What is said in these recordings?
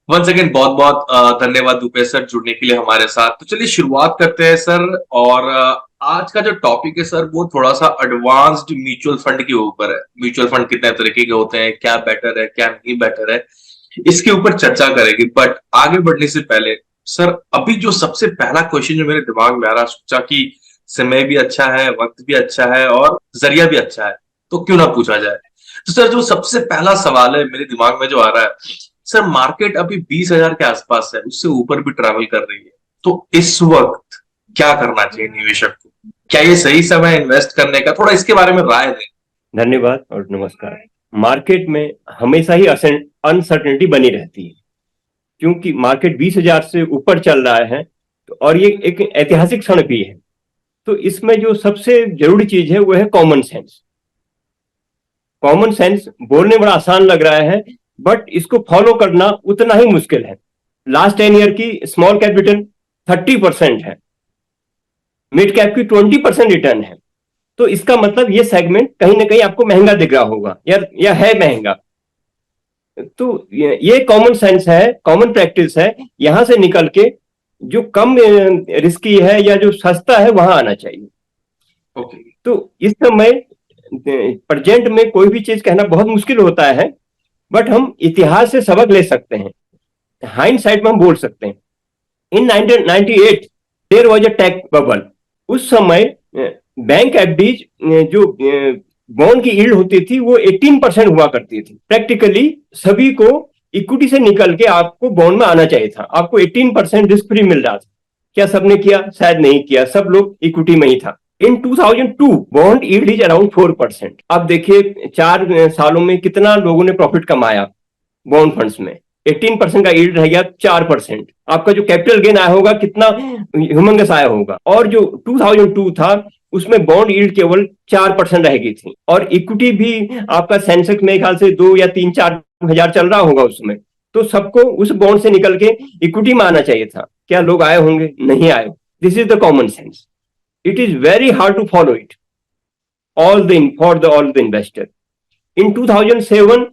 One second बहुत बहुत धन्यवाद दुपेश सर जुड़ने के लिए हमारे साथ। तो चलिए शुरुआत करते हैं सर। और आज का जो टॉपिक है सर वो थोड़ा सा एडवांस्ड म्यूचुअल फंड के ऊपर है। म्यूचुअल फंड कितने तरीके के होते हैं, क्या बेटर है क्या नहीं बेटर है, इसके ऊपर चर्चा करेंगे। बट आगे बढ़ने से पहले सर अभी जो सबसे पहला क्वेश्चन जो मेरे दिमाग में आ रहा, सोचा कि समय भी अच्छा है, वक्त भी अच्छा है और जरिया भी अच्छा है, तो क्यों ना पूछा जाए। तो सर जो सबसे पहला सवाल है मेरे दिमाग में जो आ रहा है, सर मार्केट अभी 20,000 के आसपास है, उससे ऊपर भी ट्रैवल कर रही है, तो इस वक्त क्या करना चाहिए निवेशक को? क्या ये सही समय इन्वेस्ट करने का? थोड़ा इसके बारे में राय दें। धन्यवाद और नमस्कार। मार्केट में हमेशा ही अनसर्टेनिटी बनी रहती है, क्योंकि मार्केट 20,000 से ऊपर चल रहा है और ये एक ऐतिहासिक क्षण भी है। तो इसमें जो सबसे जरूरी चीज है वो है कॉमन सेंस। कॉमन सेंस बोलने बड़ा आसान लग रहा है, बट इसको फॉलो करना उतना ही मुश्किल है। लास्ट 10 ईयर की स्मॉल कैप रिटर्न 30% है, मिड कैप की 20% रिटर्न है। तो इसका मतलब ये सेगमेंट कहीं ना कहीं आपको महंगा दिख रहा होगा या है महंगा। तो ये कॉमन सेंस है, कॉमन प्रैक्टिस है। यहां से निकल के जो कम रिस्की है या जो सस्ता है वहां आना चाहिए। ओके। तो इस समय प्रेजेंट में कोई भी चीज कहना बहुत मुश्किल होता है, बट हम इतिहास से सबक ले सकते हैं। हाइंड साइड में हम बोल सकते हैं, in 1998 there was a tech bubble. उस समय बैंक एफडीज जो बॉन्ड की यील्ड होती थी वो 18% हुआ करती थी। प्रैक्टिकली सभी को इक्विटी से निकल के आपको बॉन्ड में आना चाहिए था। आपको 18% रिस्क फ्री मिल रहा था। क्या सबने किया? शायद नहीं किया, सब लोग इक्विटी में ही था। इन 2002 बॉन्ड यील्ड इज अराउंड 4%। अब देखिए 4 सालों में कितना लोगों ने प्रॉफिट कमाया बॉन्ड फंड्स में। 18% का यील्ड रह गया 4%। आपका जो कैपिटल गेन आया होगा कितना ह्यूमंगस आया होगा। और जो 2002 था उसमें बॉन्ड यील्ड केवल 4% रह गई थी, और इक्विटी भी आपका सेंसेक्स मेरे ख्याल से 2 या 3-4 हजार चल रहा होगा उसमें। तो सबको उस बॉन्ड से निकल के इक्विटी में आना चाहिए था। क्या लोग आए होंगे? नहीं आए। This is the common sense. It is very hard to follow it all the investor. In 2007,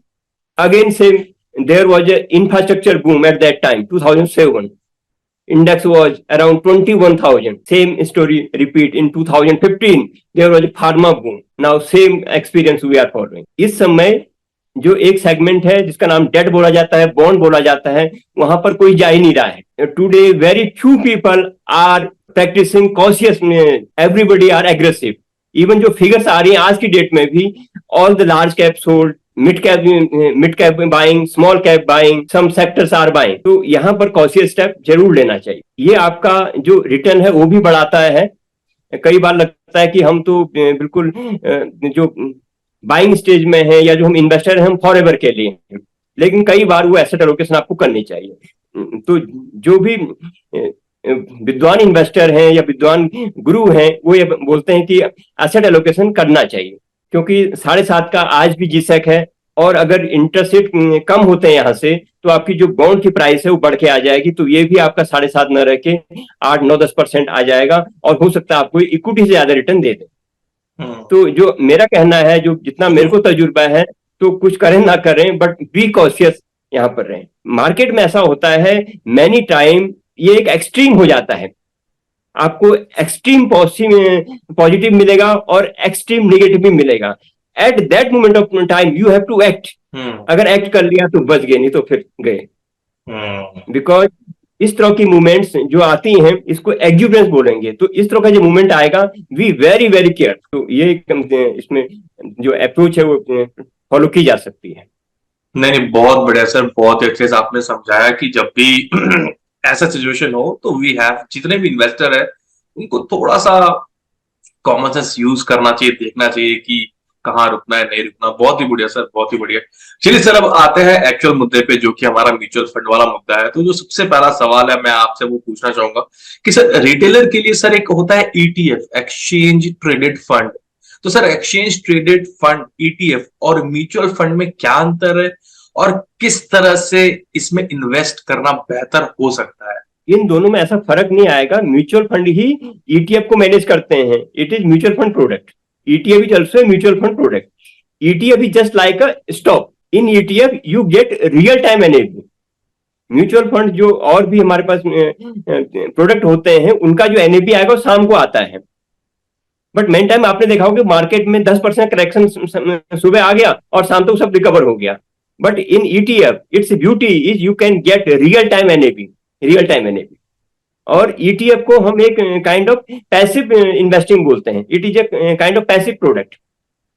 again same, there was an infrastructure boom at that time. 2007 index was around 21,000. Same story repeat in 2015. There was a pharma boom. Now same experience we are following. इस समय जो एक segment है जिसका नाम date बोला जाता है, बॉन्ड बोला जाता है, वहां पर कोई जा ही नहीं रहा है। Today very few people are practising cautious, everybody are aggressive. Even जो फिगर्स आ रही हैं आज की डेट में भी, all the large cap sold, mid cap buying, small cap buying, some sectors are buying. तो यहाँ पर कॉशियस स्टेप जरूर लेना चाहिए। ये आपका जो रिटर्न है वो भी बढ़ाता है। कई बार लगता है कि हम तो बिल्कुल जो बाइंग स्टेज में है या जो हम इन्वेस्टर हैं हम फॉर एवर के लिए हैं, लेकिन कई बार वो एसेट एलोकेशन आपको करनी चाहिए। तो जो भी विद्वान इन्वेस्टर हैं या विद्वान गुरु हैं वो ये बोलते हैं कि एसेट एलोकेशन करना चाहिए, क्योंकि 7.5 का आज भी जीसेक है। और अगर इंटरेस्ट रेट कम होते हैं यहाँ से तो आपकी जो बॉन्ड की प्राइस है वो बढ़ के आ जाएगी। तो ये भी आपका 7.5 न रह के 8-9-10% आ जाएगा, और हो सकता है आपको इक्विटी से ज्यादा रिटर्न दे दे। तो जो मेरा कहना है, जो जितना मेरे को तजुर्बा है, तो कुछ करें ना करें बट बी कॉशियस यहाँ पर रहें। मार्केट में ऐसा होता है मैनी टाइम ये एक एक्सट्रीम हो जाता है। आपको एक्सट्रीम पॉजिटिव मिलेगा और एक्सट्रीम नेगेटिव भी मिलेगा। At that moment of time you have to act. अगर एक्ट कर लिया तो बच गए, नहीं तो फिर गए। बिकॉज इस तरह की मूवमेंट्स जो आती हैं इसको एक्सुबरेंस बोलेंगे। तो इस तरह का जो मूवमेंट आएगा वी वेरी वेरी केयर। तो ये इसमें जो अप्रोच है वो फॉलो की जा सकती है। नहीं नहीं, बहुत बढ़िया सर, बहुत अच्छे से आपने समझाया कि जब भी ऐसा सिचुएशन हो तो वी हैव, जितने भी इन्वेस्टर है उनको थोड़ा सा कॉमन सेंस यूज करना चाहिए, देखना चाहिए कि कहाँ रुकना है नहीं रुकना। बहुत ही बढ़िया सर, बहुत ही बढ़िया। चलिए सर, अब आते हैं एक्चुअल मुद्दे पे जो कि हमारा म्यूचुअल फंड वाला मुद्दा है। तो जो सबसे पहला सवाल है मैं आपसे वो पूछना चाहूंगा कि सर रिटेलर के लिए सर एक होता है ईटीएफ, एक्सचेंज ट्रेडेड फंड। तो sir exchange traded fund, ETF और म्यूचुअल फंड में क्या अंतर है और किस तरह से इसमें इन्वेस्ट करना बेहतर हो सकता है? इन दोनों में ऐसा फर्क नहीं आएगा। म्यूचुअल फंड ही ईटीएफ को मैनेज करते हैं। It is mutual fund product. ETF is also mutual fund product. ETF is just like a stock. In ETF you get real time NAV. Mutual fund जो और भी हमारे पास प्रोडक्ट होते हैं, उनका जो एनएवी आएगा वो शाम को आता है। बट मेन टाइम आपने देखा होगा कि मार्केट में 10% करेक्शन सुबह आ गया और शाम तक सब रिकवर हो गया। But in ETF its beauty is you can get real time NAV, real time NAV. और ईटीएफ को हम एक काइंड ऑफ पैसिव इन्वेस्टिंग बोलते हैं। It is a kind of passive product.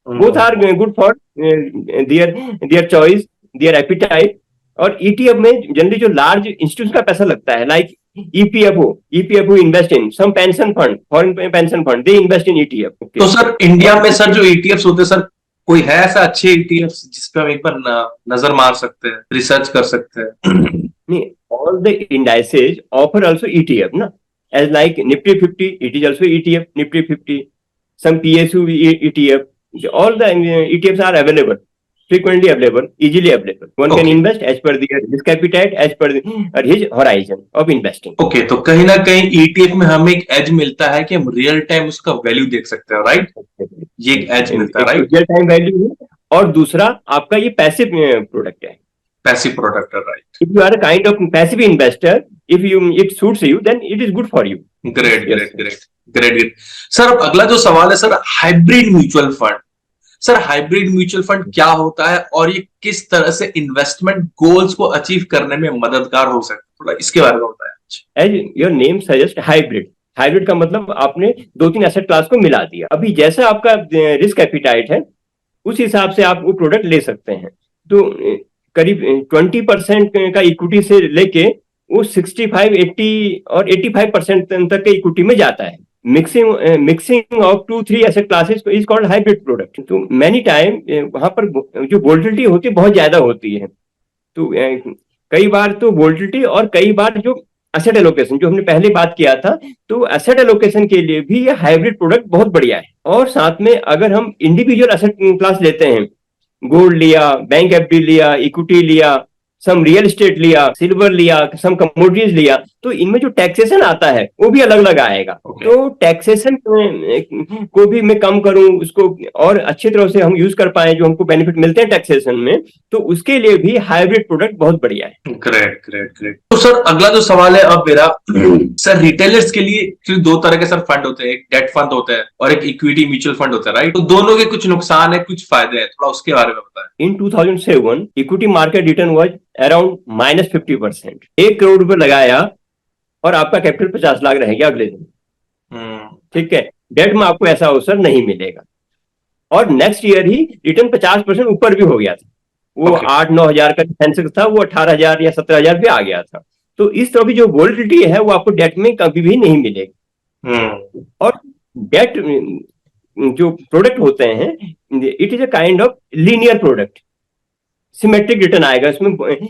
Both are good for their choice, their appetite. और ETF में generally जो large institution का पैसा लगता है, like EPFO invest in some pension fund, foreign pension fund, they invest in ETF. तो sir India में sir जो ईटीएफ होते हैं सर, कोई है ऐसा अच्छे ईटीएफ जिस पे हम एक बार नजर मार सकते हैं, रिसर्च कर सकते हैं? नहीं, all the indices offer also ETF, na? As like Nifty 50, it is also ETF, Nifty 50, some PSU ETF, all the ETFs are available, frequently available, easily available. One can invest as per their risk appetite, as per his horizon of investing. Okay, तो कहीं ना कहीं ETF में हमें एक as मिलता है कि हम रियल टाइम उसका वैल्यू देख सकते हैं, राइट? ये एक एज मिलता है, राइट? रियल टाइम वैल्यू है। और दूसरा आपका ये पैसिव प्रोडक्ट है। Passive product, right? If you are a kind of passive investor, if it suits you, then it is good for you. Great. Sir अब अगला जो सवाल है sir, hybrid mutual fund. Sir hybrid mutual fund क्या होता है और ये किस तरह से इन्वेस्टमेंट गोल्स को अचीव करने में मददगार हो सकता है, थोड़ा इसके बारे में बताएं। As your name suggests, hybrid का मतलब आपने 2-3 एसेट क्लास को मिला दिया। अभी जैसा आपका रिस्क एपिटाइट है उस हिसाब से आप वो प्रोडक्ट ले सकते हैं। तो करीब 20% का इक्विटी से लेके वो 65, 80 और 85% तक के इक्विटी में जाता है। Mixing of 2-3 asset classes is called hybrid product. तो मैनी टाइम वहां पर जो वोलेटिलिटी होती है बहुत ज्यादा होती है। तो कई बार तो वोलेटिलिटी और कई बार जो एसेट एलोकेशन जो हमने पहले बात किया था, तो एसेट एलोकेशन के लिए भी ये हाइब्रिड प्रोडक्ट बहुत बढ़िया है। और साथ में अगर हम इंडिविजुअल एसेट क्लास लेते हैं, गोल्ड लिया, बैंक एफडी लिया, इक्विटी लिया, सम रियल एस्टेट लिया, सिल्वर लिया, सम कमोडिटीज लिया, तो इनमें जो टैक्सेशन आता है वो भी अलग अलग आएगा। तो टैक्सेशन को भी मैं कम करूं, उसको और अच्छी तरह से हम यूज कर पाए जो हमको बेनिफिट मिलते हैं टैक्सेशन में, तो उसके लिए भी हाइब्रिड प्रोडक्ट बहुत बढ़िया है। ग्रेट। तो सर अगला जो सवाल है अब मेरा, सर रिटेलर्स के लिए 2 तरह के सर फंड होते हैं, एक डेट फंड होता है और एक इक्विटी म्यूचुअल फंड होता है, राइट? तो दोनों के कुछ नुकसान है, कुछ फायदे हैं, थोड़ा उसके बारे में बताएं। इन 2007 equity market return was around -50%। 1 crore रुपए लगाया और आपका कैपिटल 50 लाख रहेगा अगले दिन। ठीक है, डेट में आपको ऐसा अवसर नहीं मिलेगा। और नेक्स्ट ईयर ही रिटर्न 50% ऊपर भी हो गया था। वो 8-9 हजार का सेंसेक्स था, वो 18,000 या 17,000 पे आ गया था। तो इस तरह की जो वोलेटिलिटी है वो आपको डेट में कभी भी नहीं मिलेगी। और डेट जो प्रोडक्ट होते हैं, it is a kind of linear product, symmetric return आएगा। इसमें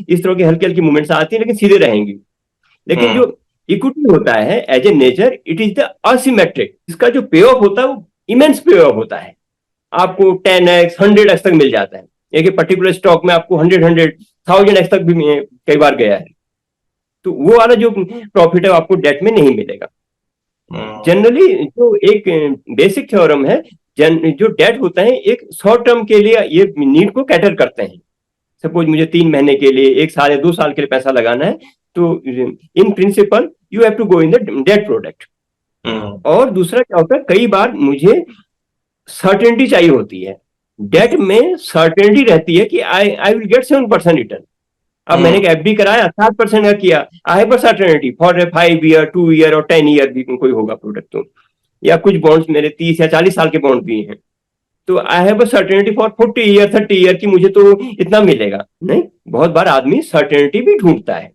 इस तरह की हल्की हल्की मूवमेंट्स आती है लेकिन सीधे रहेंगी। लेकिन जो इक्विटी होता है as a nature it is the asymmetric. इसका जो पे ऑफ होता है वो इमेंस पे ऑफ होता है। आपको 10x 100x तक मिल जाता है। एक पर्टिकुलर स्टॉक में आपको 100,000x तक भी कई बार गया है। तो वो वाला जो प्रॉफिट है आपको डेट में नहीं मिलेगा। जनरली जो एक बेसिक थ्योरम है, जो डेट होता है एक शॉर्ट टर्म के लिए ये नीड को कैटर करते हैं। सपोज मुझे 3 महीने के लिए, 1 साल या 2 साल के लिए पैसा लगाना है, तो in principle you have to go in the debt product. और दूसरा क्या होता है, कई बार मुझे सर्टेनिटी चाहिए होती है। डेट में सर्टेनिटी रहती है कि आई विल गेट 7% रिटर्न। अब मैंने एफडी कराया 7% का किया, I have certainty for 5 year 2 year और 10 ईयर भी कोई होगा प्रोडक्ट तो, या कुछ बॉन्ड्स मेरे 30 या 40 साल के बॉन्ड भी हैं, तो I have certainty for 40 year 30 year की मुझे तो इतना मिलेगा नहीं। बहुत बार आदमी सर्टेनिटी भी ढूंढता है।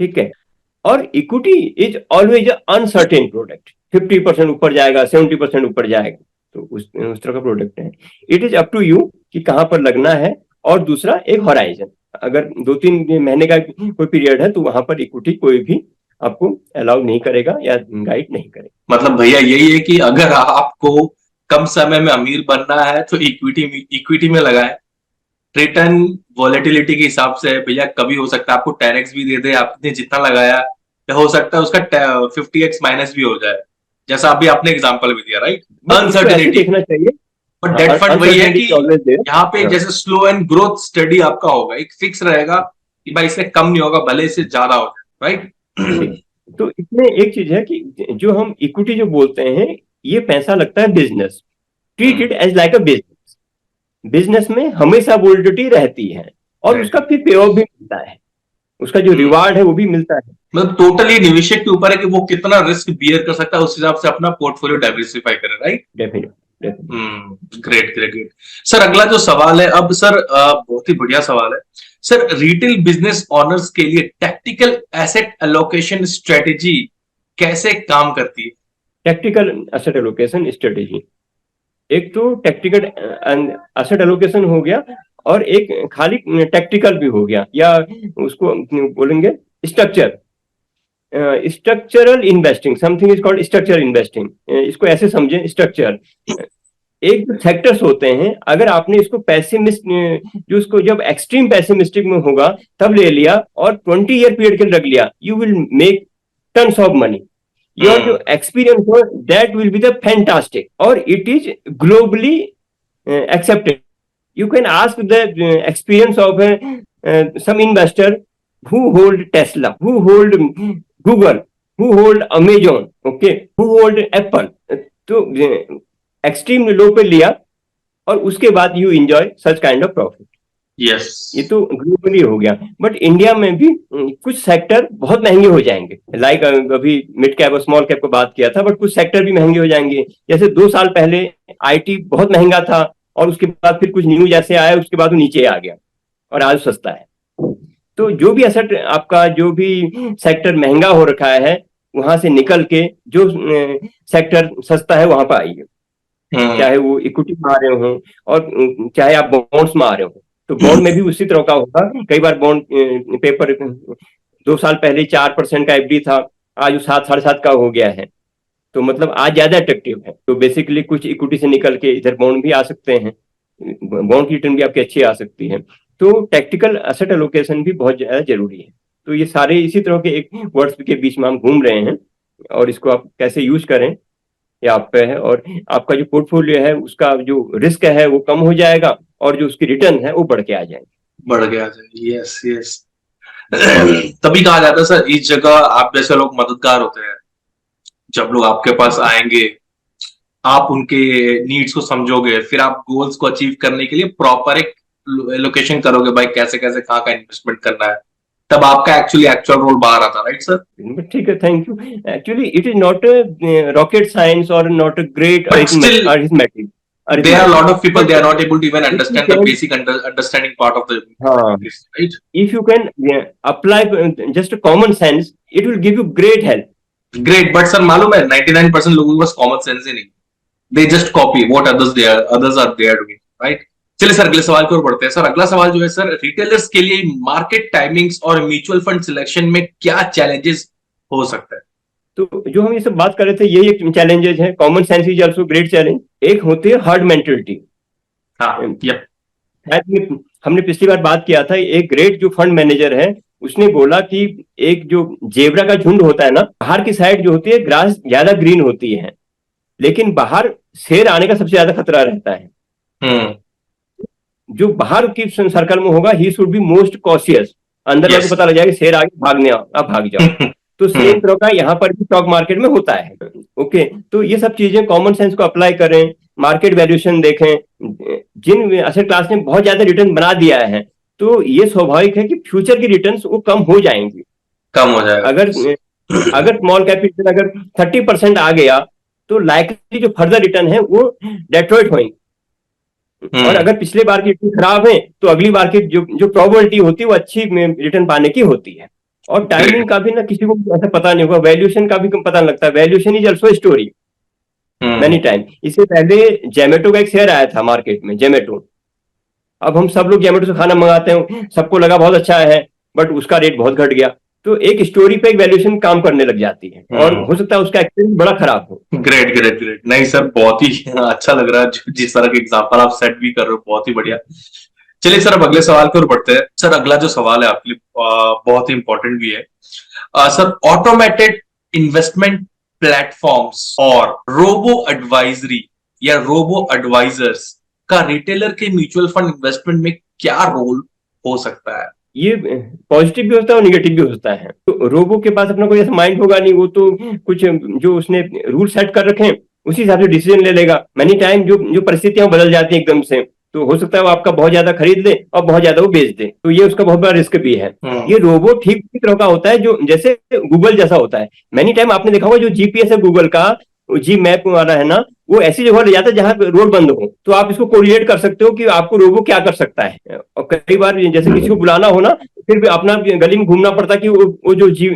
ठीक है। और equity is always uncertain product. 50% ऊपर जाएगा, 70% ऊपर जाएगा, तो उस तरह का प्रोडक्ट है। It is up to you कि कहां पर लगना है। और दूसरा एक हॉराइजन, अगर 2-3 महीने का कोई पीरियड है तो वहां पर इक्विटी कोई भी आपको अलाउ नहीं करेगा या गाइड नहीं करेगा। मतलब भैया यही है कि अगर आपको कम समय में अमीर बनना है तो इक्विटी में लगाए। रिटर्न वॉलेटिलिटी के हिसाब से भैया कभी हो सकता है आपको 10x भी दे दे, आपने जितना लगाया, या हो सकता है उसका 50x माइनस भी हो जाए, जैसा अभी आपने एग्जांपल भी दिया, राइट? अनसर्टेनिटी देखना चाहिए। बट डेट फंड वही है कि यहाँ पे जैसे स्लो एंड ग्रोथ स्टडी आपका होगा, एक फिक्स रहेगा कि भाई इससे कम नहीं होगा, भले इससे ज्यादा हो जाए, राइट? तो इसमें एक चीज है कि जो हम इक्विटी जो बोलते हैं, ये पैसा लगता है business, treat it as like a business. Business में हमेशा वोलेटिलिटी रहती है और उसका फिर पे ऑफ भी मिलता है, उसका जो रिवार्ड है वो भी मिलता है। मतलब टोटली निवेशक के ऊपर है कि वो कितना रिस्क बियर कर सकता है, उस हिसाब से अपना पोर्टफोलियो डाइवर्सिफाई करे, right? Definite. Great great great. Sir अगला जो सवाल है अब सर, बहुत ही बढ़िया सवाल है सर। रिटेल बिजनेस ओनर्स के लिए टैक्टिकल एसेट एलोकेशन स्ट्रेटेजी कैसे काम करती है? टैक्टिकल एसेट एलोकेशन स्ट्रेटेजी, एक तो टैक्टिकल एसेट एलोकेशन हो गया और एक खाली टैक्टिकल भी हो गया, या उसको बोलेंगे structure, structural investing, something is called structural investing. इसको ऐसे समझें, स्ट्रक्चर एक जो सेक्टर्स होते हैं, अगर आपने इसको पैसिमिस्ट, जो उसको जब एक्सट्रीम पैसिमिस्टिक में होगा तब ले लिया और 20 ईयर पीरियड के लिए रख लिया, you will make tons of money. Your जो एक्सपीरियंस हो that will be the fantastic, और it is globally accepted. You can ask the experience of some investor who hold Tesla, who hold Google, who hold Amazon, okay, who hold Apple. तो extreme low पे लिया और उसके बाद you enjoy such kind of profit. Yes, ये तो globally हो गया, बट इंडिया में भी कुछ सेक्टर बहुत महंगे हो जाएंगे। लाइक अभी मिड कैप और स्मॉल कैप को बात किया था, बट कुछ सेक्टर भी महंगे हो जाएंगे। जैसे 2 साल पहले आईटी बहुत महंगा था और उसके बाद फिर कुछ न्यूज ऐसे आया, उसके बाद वो नीचे आ गया और आज सस्ता है। तो जो भी एसेट आपका, जो भी सेक्टर महंगा हो रखा है, वहां से निकल के जो सेक्टर सस्ता है वहां पर आइए, चाहे वो इक्विटी में आ रहे हो और चाहे आप बॉन्ड्स में आ रहे हो। तो बॉन्ड में भी उसी तरह का होगा। कई बार बॉन्ड पेपर 2 साल पहले 4% का एफडी था, आज वो 7, 7.5 का हो गया है, तो मतलब आज ज्यादा अट्रैक्टिव है। तो बेसिकली कुछ इक्विटी से निकल के इधर बॉन्ड भी आ सकते हैं, बॉन्ड की रिटर्न भी आपकी अच्छी आ सकती है। तो टैक्टिकल एसेट एलोकेशन भी बहुत ज्यादा जरूरी है। तो ये सारे इसी तरह के एक वर्ड्स के बीच में हम घूम रहे हैं, और इसको आप कैसे यूज करें ये आप पे है। और आपका जो पोर्टफोलियो है उसका जो रिस्क है वो कम हो जाएगा और जो उसकी रिटर्न है वो बढ़ के आ जाएंगे। बढ़ गया। Yes yes. तभी कहा जाता है सर, इस जगह आप जैसे लोग मददगार होते हैं। जब लोग आपके पास आएंगे, आप उनके नीड्स को समझोगे, फिर आप गोल्स को अचीव करने के लिए प्रॉपर एक लोकेशन करोगे, भाई कैसे कैसे कहाँ का इन्वेस्टमेंट करना है, तब आपका एक्चुअल रोल बाहर आता, राइट सर? ठीक है, thank you. Actually it is not rocket science और not a great arithmetic. There are a lot of people, they are not able to even understand the basic understanding part of the right? If you can apply just a common sense, it will give you great help. Great, but sir मालूम है 99% लोगों के पास common sense ही नहीं, they just copy what others are there doing, right? चलिए sir अगले सवाल की ओर बढ़ते हैं। सर अगला सवाल जो है सर, रिटेलर्स के लिए मार्केट टाइमिंग्स और म्यूचुअल फंड सिलेक्शन में क्या चैलेंजेस हो सकता है? तो जो हम ये सब बात कर रहे थे, यही एक चैलेंजेस है। Common sense is also great challenge. एक होती है हार्ड मेंटलिटी। हमने पिछली बार बात किया था, एक ग्रेट जो फंड मैनेजर है उसने बोला कि एक जो जेब्रा का झुंड होता है ना, बाहर की साइड जो होती है ग्रास ज्यादा ग्रीन होती है, लेकिन बाहर शेर आने का सबसे ज्यादा खतरा रहता है। जो बाहर की सर्कल में होगा, he should be most cautious. अंदर वाले को पता लग जाएगा शेर आगे भागने, आप भाग जाओ। तो सेम तरह का यहाँ पर भी स्टॉक मार्केट में होता है। ओके, तो ये सब चीजें कॉमन सेंस को अप्लाई करें, मार्केट वैल्यूएशन देखें। जिन एसेट क्लास ने बहुत ज्यादा रिटर्न बना दिया है, तो ये स्वाभाविक है कि फ्यूचर की रिटर्न्स वो कम हो जाएंगी, कम हो जाएगा। अगर स्मॉल कैप रिटर्न अगर 30% आ गया, तो लाइकली जो फर्दर रिटर्न है वो डेट्रॉइट होंगे। और अगर पिछले बार की रिटर्न खराब है, तो अगली बार की जो प्रोबेबिलिटी होती है वो अच्छी रिटर्न पाने की होती है। और टाइमिंग का भी ना किसी को ऐसा पता नहीं होगा, वैल्यूएशन का भी पता नहीं लगता। Valuation is also story many time. इससे पहले जोमेटो का एक शेयर आया था मार्केट में, जोमेटो। अब हम सब लोग जोमेटो से खाना मंगाते हैं, सबको लगा बहुत अच्छा है, बट उसका रेट बहुत घट गया। तो एक स्टोरी पे एक वैल्यूएशन काम करने लग जाती है, और हो सकता है उसका एक्सपीरियंस बड़ा खराब हो। Great great great. नहीं सर, बहुत ही अच्छा लग रहा है जिस तरह के एग्जांपल आप सेट भी कर रहे हो, बहुत ही बढ़िया। चलिए सर अब अगले सवाल की ओर बढ़ते हैं। सर अगला जो सवाल है आपके लिए बहुत ही इंपॉर्टेंट भी है सर। ऑटोमेटेड इन्वेस्टमेंट प्लेटफॉर्म्स और रोबो एडवाइजरी या रोबो एडवाइजर्स का रिटेलर के म्यूचुअल फंड इन्वेस्टमेंट में क्या रोल हो सकता है? ये पॉजिटिव भी होता है और निगेटिव भी होता है। तो रोबो के पास अपना कोई ऐसा माइंड होगा नहीं, वो तो कुछ जो उसने रूल सेट कर रखे हैं उसी हिसाब से डिसीजन ले लेगा। मैनी टाइम जो जो परिस्थितियां बदल जाती हैं एकदम से, तो हो सकता है वो आपका बहुत ज्यादा खरीद ले और बहुत ज्यादा वो बेच दे, तो ये उसका बहुत बड़ा रिस्क भी है। ये रोबो ठीक उसी तरह का होता है जो जैसे गूगल जैसा होता है। मैनी टाइम आपने देखा होगा जो जीपीएस है गूगल का, जी मैप वाला है ना, वो ऐसी जगह ले जाता है जहां पे रोड बंद हो, तो आप इसको कोरिलेट कर सकते हो कि आपको रोबो क्या कर सकता है। और कई बार जैसे किसी को बुलाना हो ना, फिर भी अपना गली में घूमना पड़ता है कि वो जो जी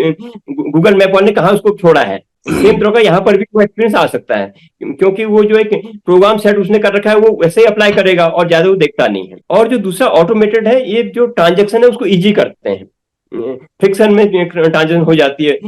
गूगल मैप वाले ने कहाँ उसको छोड़ा है। सेम तरह का यहाँ पर भी वो एक्सपीरियंस आ सकता है, क्योंकि वो जो एक प्रोग्राम सेट उसने कर रखा है वो वैसे ही अप्लाई करेगा और ज्यादा वो देखता नहीं है। और जो दूसरा ऑटोमेटेड है, ये जो ट्रांजेक्शन है उसको इजी करते हैं, फ्रिक्शन में ट्रांजेक्शन हो जाती है,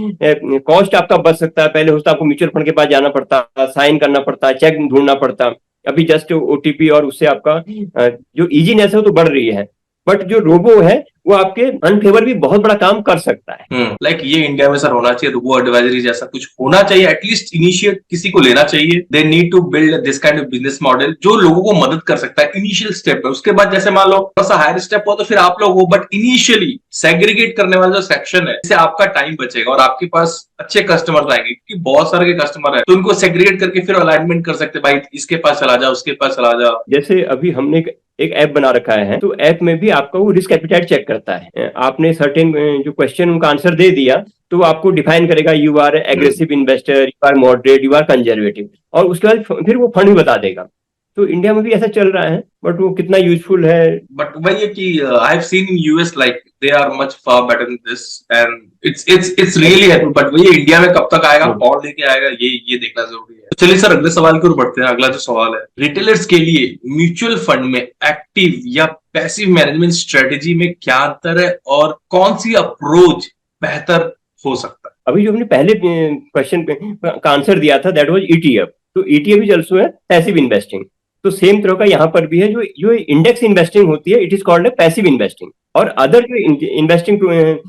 कॉस्ट आपका बच सकता है। पहले होता आपको म्यूचुअल फंड के पास जाना पड़ता, साइन करना पड़ता, चेक ढूंढना पड़ता, अभी जस्ट ओटीपी और उससे आपका जो इजीनेस है वो तो बढ़ रही है। बट जो रोबो है वो आपके अनफेवर भी बहुत बड़ा काम कर सकता है। लाइक ये इंडिया में सर होना चाहिए, रोबो एडवाइजरी जैसा कुछ होना चाहिए, एटलीस्ट इनिशिएट किसी को लेना चाहिए। They need to build this kind of business model जो लोगों को मदद कर सकता है इनिशियल स्टेप में। उसके बाद जैसे मान लो थोड़ा सा हायर स्टेप हो तो फिर आप लोग हो, बट इनिशियली सेग्रीगेट करने वाला जो सेक्शन है, इससे आपका टाइम बचेगा और आपके पास अच्छे कस्टमर्स आएंगे, क्योंकि बहुत सारे के कस्टमर है तो उनको सेग्रीगेट करके फिर अलाइनमेंट कर सकते, भाई इसके पास चला जा, उसके पास चला जा। जैसे अभी हमने एक ऐप बना रखा है, तो ऐप में भी आपका वो रिस्क एपिटाइट चेक करता है। आपने सर्टेन जो क्वेश्चन उनका आंसर दे दिया तो वो आपको डिफाइन करेगा, you are aggressive investor, you are moderate, you are conservative, और उसके बाद फिर वो फंड भी बता देगा। तो इंडिया में भी ऐसा चल रहा है, बट वो कितना यूजफुल है। बट वही है कि I have seen in US like they are much far better in this and it's really helpful. But वही इंडिया में कब तक आएगा, कौन लेके आएगा, ये देखना जरूरी है। तो चलिए सर अगले सवाल की ओर बढ़ते हैं। अगला जो सवाल है, रिटेलर्स के लिए म्यूचुअल फंड में एक्टिव या पैसिव मैनेजमेंट स्ट्रेटेजी में क्या अंतर है और कौन सी अप्रोच बेहतर हो सकता है? अभी जो हमने पहले क्वेश्चन का आंसर दिया था दैट वाज ईटीएफ, तो ईटीएफ इज आल्सो है पैसिव इन्वेस्टिंग। तो सेम तरह का यहाँ पर भी है, जो जो इंडेक्स इन्वेस्टिंग होती है it is called passive investing, और अदर जो इन्वेस्टिंग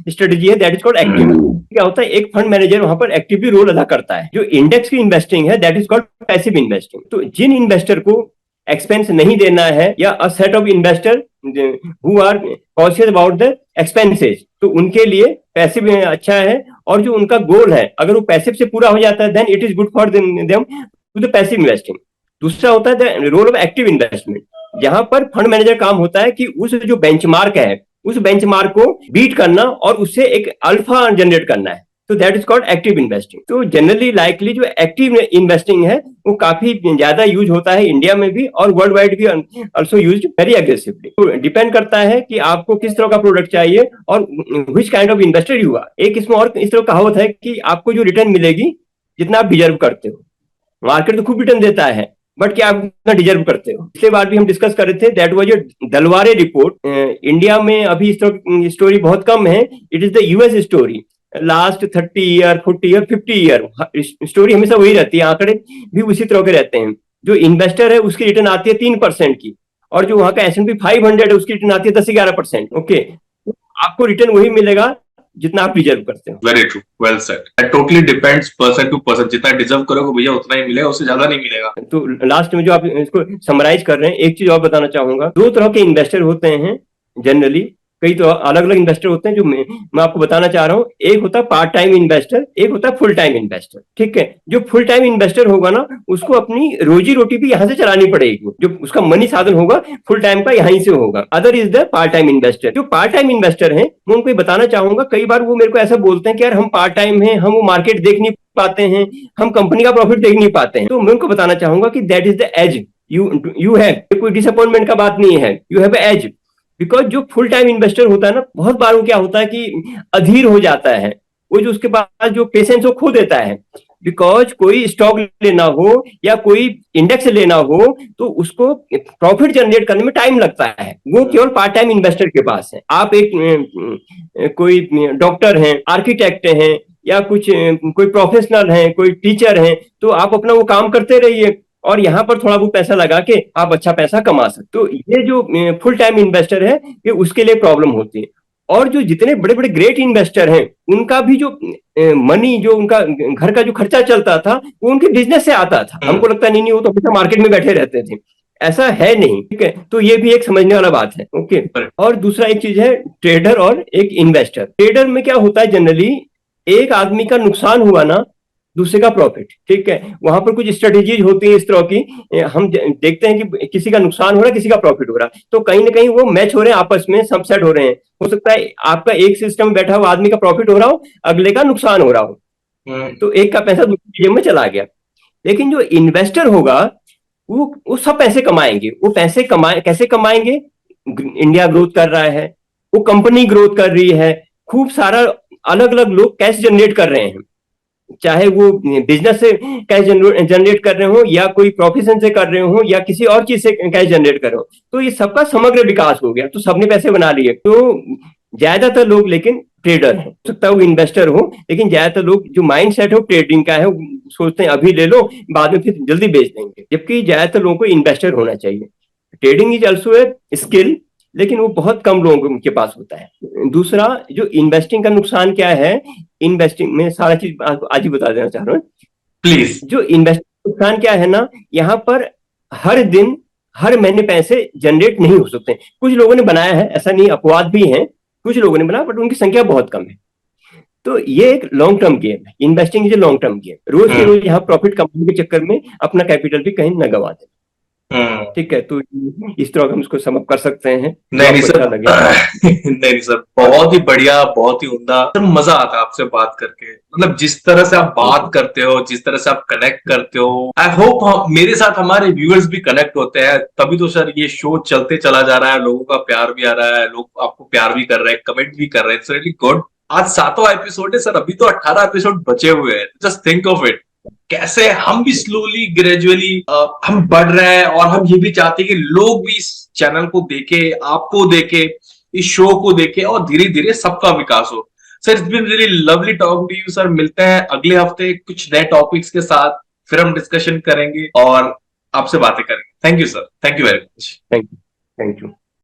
स्ट्रेटेजी है दैट इज कॉल्ड एक्टिव। क्या होता है, एक फंड मैनेजर वहां पर एक्टिवली रोल अदा करता है। जो इंडेक्स की इन्वेस्टिंग है that is called passive investing. तो जिन इन्वेस्टर को एक्सपेंस नहीं देना है, या a set of investor who are conscious about the expenses, तो उनके लिए पैसिव अच्छा है। और जो उनका गोल है अगर वो पैसिव से पूरा हो जाता है then it is good for them to the passive investing. दूसरा होता है the role of active investment, जहां पर फंड मैनेजर काम होता है कि उस जो बेंचमार्क है उस बेंचमार्क को बीट करना और उससे एक अल्फा जनरेट करना है, तो that is called active investing. तो जनरली लाइकली जो एक्टिव इन्वेस्टिंग है वो काफी ज्यादा यूज होता है इंडिया में भी, और वर्ल्ड वाइड भी ऑल्सो यूज वेरी एग्रेसिवली। तो डिपेंड करता है कि आपको किस तरह का प्रोडक्ट चाहिए और which kind of investor you are. एक इसमें और इस तरह कहावत है कि आपको जो रिटर्न मिलेगी जितना आप डिजर्व करते हो। मार्केट तो खूब रिटर्न देता है, बट क्या आप इतना डिजर्व करते हो। पिछले बार भी हम डिस्कस कर रहे थे, दैट वाज दलवारे रिपोर्ट। इंडिया में अभी स्टोरी बहुत कम है, it is the US story. Last 30 year 40 year 50 year story हमेशा वही रहती है, आंकड़े भी उसी तरह के रहते हैं। जो इन्वेस्टर है उसकी रिटर्न आती है 3% की, और जो वहां का S&P 500 है उसकी रिटर्न आती है 10-11%। ओके, आपको रिटर्न वही मिलेगा जितना आप डिजर्व करते हो। Very true, well said. It totally depends person to person, जितना डिजर्व करोगे भैया उतना ही मिलेगा, उससे ज्यादा नहीं मिलेगा। तो लास्ट में जो आप इसको समराइज कर रहे हैं, एक चीज और बताना चाहूंगा। दो तरह के इन्वेस्टर होते हैं जनरली, कई तो अलग अलग इन्वेस्टर होते हैं जो मैं आपको बताना चाह रहा हूँ। एक होता है पार्ट टाइम इन्वेस्टर, एक होता है फुल टाइम इन्वेस्टर। ठीक है, जो फुल टाइम इन्वेस्टर होगा ना उसको अपनी रोजी रोटी भी यहाँ से चलानी पड़ेगी, जो उसका मनी साधन होगा फुल टाइम का यहीं से होगा। Other is the part time investor. जो पार्ट टाइम इन्वेस्टर है मैं उनको बताना चाहूंगा, कई बार वो मेरे को ऐसा बोलते हैं कि यार हम पार्ट टाइम है, हम वो मार्केट देख नहीं पाते हैं, हम कंपनी का प्रॉफिट देख नहीं पाते हैं। तो मैं उनको बताना चाहूंगा कि that is the edge you have. कोई डिसअपॉइंटमेंट का बात नहीं है, यू हैव एज। बिकॉज जो फुल टाइम इन्वेस्टर होता है ना, बहुत बार वो क्या होता है कि अधीर हो जाता है, वो जो उसके पास जो पेशेंस वो खो देता है। बिकॉज कोई स्टॉक लेना हो या कोई इंडेक्स लेना हो तो उसको प्रॉफिट जनरेट करने में टाइम लगता है, वो केवल पार्ट टाइम इन्वेस्टर के पास है। आप एक कोई डॉक्टर हैं, आर्किटेक्ट हैं, या कुछ कोई प्रोफेशनल हैं, कोई टीचर हैं, तो आप अपना वो काम करते रहिए और यहाँ पर थोड़ा बहुत पैसा लगा के आप अच्छा पैसा कमा सकते। तो ये जो फुल टाइम इन्वेस्टर है ये उसके लिए प्रॉब्लम होती है। और जो जितने बड़े बड़े ग्रेट इन्वेस्टर हैं उनका भी जो मनी, जो उनका घर का जो खर्चा चलता था वो उनके बिजनेस से आता था। हमको लगता नहीं वो तो हमेशा मार्केट में बैठे रहते थे। ऐसा है नहीं, ठीक है। तो ये भी एक समझने वाला बात है, ओके। और दूसरा एक चीज है ट्रेडर और एक इन्वेस्टर। ट्रेडर में क्या होता है, जनरली एक आदमी का नुकसान हुआ ना, दूसरे का प्रॉफिट, ठीक है। वहां पर कुछ स्ट्रेटेजीज होती है इस तरह की, हम देखते हैं कि किसी का नुकसान हो रहा है, किसी का प्रॉफिट हो रहा है, तो कहीं ना कहीं वो मैच हो रहे हैं आपस में, सब सेट हो रहे हैं। हो सकता है आपका एक सिस्टम बैठा हुआ आदमी का प्रॉफिट हो रहा हो, अगले का नुकसान हो रहा हो, तो एक का पैसा दूसरी जेब में चला गया। लेकिन जो इन्वेस्टर होगा वो सब पैसे कमाएंगे। वो पैसे कैसे कमाएंगे? इंडिया ग्रोथ कर रहा है, वो कंपनी ग्रोथ कर रही है, खूब सारा अलग अलग लोग कैश जनरेट कर रहे हैं, चाहे वो बिजनेस से कैश जनरेट कर रहे हो, या कोई प्रोफेशन से कर रहे हो, या किसी और चीज से कैश जनरेट कर रहे हो, तो ये सबका समग्र विकास हो गया, तो सबने पैसे बना लिए। तो ज्यादातर लोग लेकिन ट्रेडर हैं, हो सकता है वो इन्वेस्टर हो, लेकिन ज्यादातर लोग जो माइंड सेट है ट्रेडिंग का है, वो सोचते हैं अभी ले लो, बाद में फिर जल्दी बेच देंगे, जबकि ज्यादातर लोगों को इन्वेस्टर होना चाहिए। Trading is also a skill, लेकिन वो बहुत कम लोगों के पास होता है। दूसरा, जो इन्वेस्टिंग का नुकसान क्या है, इन्वेस्टिंग में सारा चीज आज ही बता देना चाह रहा हूँ प्लीज। जो इन्वेस्टिंग का नुकसान क्या है ना, यहाँ पर हर दिन हर महीने पैसे जनरेट नहीं हो सकते। कुछ लोगों ने बनाया है, ऐसा नहीं, अपवाद भी है, कुछ लोगों ने बनाया, बट उनकी संख्या बहुत कम है। तो ये एक लॉन्ग टर्म गेम है, investing is a long term game. रोज के रोज यहाँ प्रॉफिट कमाने के चक्कर में अपना कैपिटल भी कहीं न गवा दे, ठीक है। तो इस तरह हम इसको समअप कर सकते हैं। नहीं सर, अच्छा लगे। नहीं सर, बहुत ही बढ़िया, बहुत ही उम्दा सर, मजा आता है आपसे बात करके। मतलब जिस तरह से आप बात करते हो, जिस तरह से आप कनेक्ट करते हो, आई होप मेरे साथ हमारे व्यूअर्स भी कनेक्ट होते हैं, तभी तो सर ये शो चलते चला जा रहा है, लोगों का प्यार भी आ रहा है, लोग आपको प्यार भी कर रहे हैं, कमेंट भी कर रहे हैं, इट्स रियली गुड। आज 7वां एपिसोड है सर, अभी तो 18 एपिसोड बचे हुए हैं। जस्ट थिंक ऑफ इट, कैसे हम भी स्लोली ग्रेजुअली हम बढ़ रहे हैं, और हम ये भी चाहते हैं कि लोग भी इस चैनल को देखे, आपको देखे, इस शो को देखे, और धीरे धीरे सबका विकास हो। Sir it's been really lovely talking to you sir. मिलते हैं अगले हफ्ते कुछ नए टॉपिक्स के साथ, फिर हम डिस्कशन करेंगे और आपसे बातें करेंगे। Thank you sir, thank you very much. Thank you, thank you.